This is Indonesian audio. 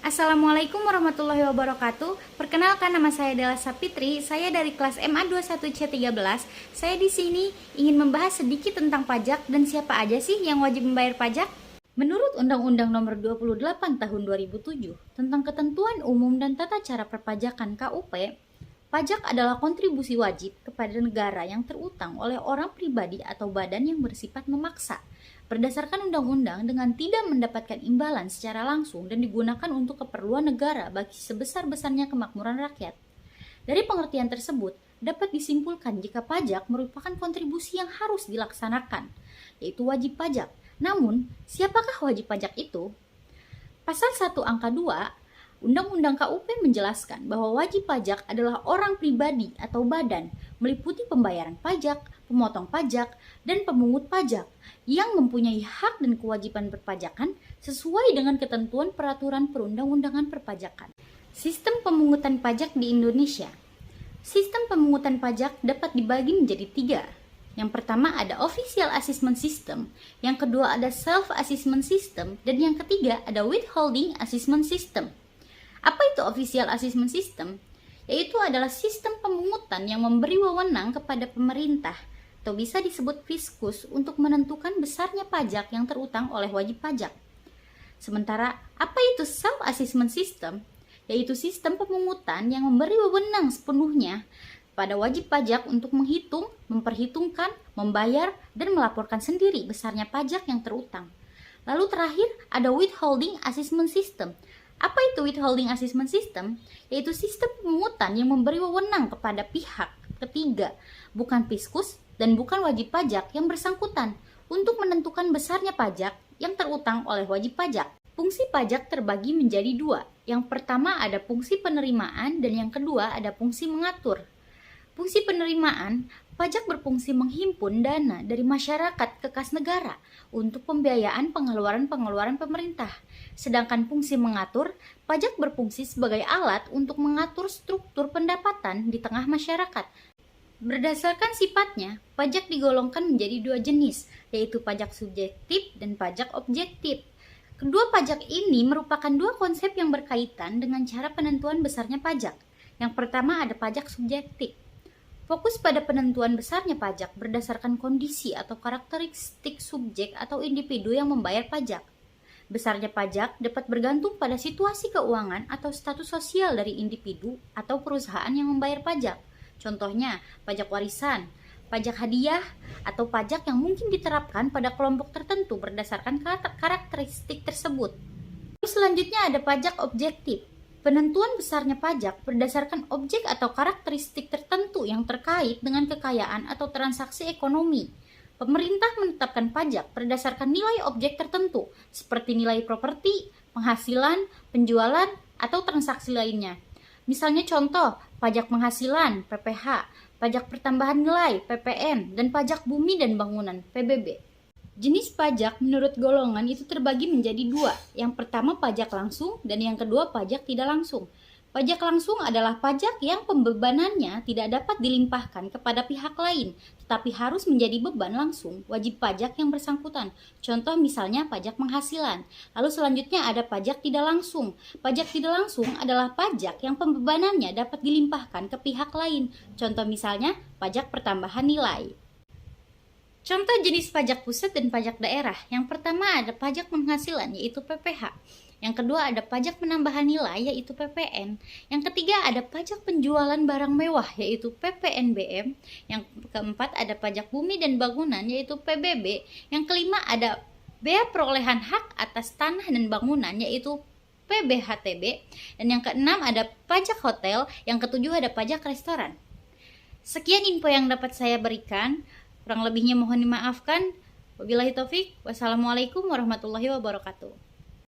Assalamualaikum warahmatullahi wabarakatuh. Perkenalkan, nama saya Della Sapitri. Saya dari kelas MA 21C13. Saya di sini ingin membahas sedikit tentang pajak dan siapa aja sih yang wajib membayar pajak. Menurut Undang-Undang Nomor 28 Tahun 2007 tentang Ketentuan Umum dan Tata Cara Perpajakan KUP, pajak adalah kontribusi wajib kepada negara yang terutang oleh orang pribadi atau badan yang bersifat memaksa berdasarkan undang-undang dengan tidak mendapatkan imbalan secara langsung dan digunakan untuk keperluan negara bagi sebesar-besarnya kemakmuran rakyat. Dari pengertian tersebut, dapat disimpulkan jika pajak merupakan kontribusi yang harus dilaksanakan, yaitu wajib pajak. Namun, siapakah wajib pajak itu? Pasal 1 angka 2 Undang-Undang KUP menjelaskan bahwa wajib pajak adalah orang pribadi atau badan, meliputi pembayaran pajak, pemotong pajak, dan pemungut pajak yang mempunyai hak dan kewajiban perpajakan sesuai dengan ketentuan peraturan perundang-undangan perpajakan. Sistem pemungutan pajak di Indonesia. Sistem pemungutan pajak dapat dibagi menjadi 3. Yang pertama ada Official Assessment System, yang kedua ada Self-Assessment System, dan yang ketiga ada Withholding Assessment System. Apa itu Official Assessment System? Yaitu adalah sistem pemungutan yang memberi wewenang kepada pemerintah atau bisa disebut fiskus untuk menentukan besarnya pajak yang terutang oleh wajib pajak. Sementara, apa itu Self-Assessment System? Yaitu sistem pemungutan yang memberi wewenang sepenuhnya pada wajib pajak untuk menghitung, memperhitungkan, membayar, dan melaporkan sendiri besarnya pajak yang terutang. Lalu terakhir ada Withholding Assessment System. Apa itu Withholding Assessment System? Yaitu sistem pemungutan yang memberi wewenang kepada pihak ketiga, bukan fiskus dan bukan wajib pajak yang bersangkutan untuk menentukan besarnya pajak yang terutang oleh wajib pajak. Fungsi pajak terbagi menjadi 2. Yang pertama ada fungsi penerimaan dan yang kedua ada fungsi mengatur. Fungsi penerimaan, pajak berfungsi menghimpun dana dari masyarakat ke kas negara untuk pembiayaan pengeluaran-pengeluaran pemerintah. Sedangkan fungsi mengatur, pajak berfungsi sebagai alat untuk mengatur struktur pendapatan di tengah masyarakat. Berdasarkan sifatnya, pajak digolongkan menjadi 2 jenis, yaitu pajak subjektif dan pajak objektif. Kedua pajak ini merupakan 2 konsep yang berkaitan dengan cara penentuan besarnya pajak. Yang pertama ada pajak subjektif. Fokus pada penentuan besarnya pajak berdasarkan kondisi atau karakteristik subjek atau individu yang membayar pajak. Besarnya pajak dapat bergantung pada situasi keuangan atau status sosial dari individu atau perusahaan yang membayar pajak. Contohnya, pajak warisan, pajak hadiah, atau pajak yang mungkin diterapkan pada kelompok tertentu berdasarkan karakteristik tersebut. Selanjutnya ada pajak objektif. Penentuan besarnya pajak berdasarkan objek atau karakteristik tertentu yang terkait dengan kekayaan atau transaksi ekonomi. Pemerintah menetapkan pajak berdasarkan nilai objek tertentu, seperti nilai properti, penghasilan, penjualan, atau transaksi lainnya. Misalnya contoh, pajak penghasilan (PPh), pajak pertambahan nilai (PPN), dan pajak bumi dan bangunan (PBB). Jenis pajak menurut golongan itu terbagi menjadi 2. Yang pertama pajak langsung dan yang kedua pajak tidak langsung. Pajak langsung adalah pajak yang pembebanannya tidak dapat dilimpahkan kepada pihak lain, tetapi harus menjadi beban langsung wajib pajak yang bersangkutan. Contoh misalnya pajak penghasilan. Lalu selanjutnya ada pajak tidak langsung. Pajak tidak langsung adalah pajak yang pembebanannya dapat dilimpahkan ke pihak lain. Contoh misalnya pajak pertambahan nilai. Contoh jenis pajak pusat dan pajak daerah. Yang pertama ada pajak penghasilan yaitu PPh. Yang kedua ada pajak penambahan nilai yaitu PPN. Yang ketiga ada pajak penjualan barang mewah yaitu PPNBM. Yang keempat ada pajak bumi dan bangunan yaitu PBB. Yang kelima ada bea perolehan hak atas tanah dan bangunan yaitu PBHTB. Dan yang keenam ada pajak hotel. Yang ketujuh ada pajak restoran. Sekian info yang dapat saya berikan. Kurang lebihnya mohon dimaafkan. Wabillahi taufik. Wassalamualaikum warahmatullahi wabarakatuh.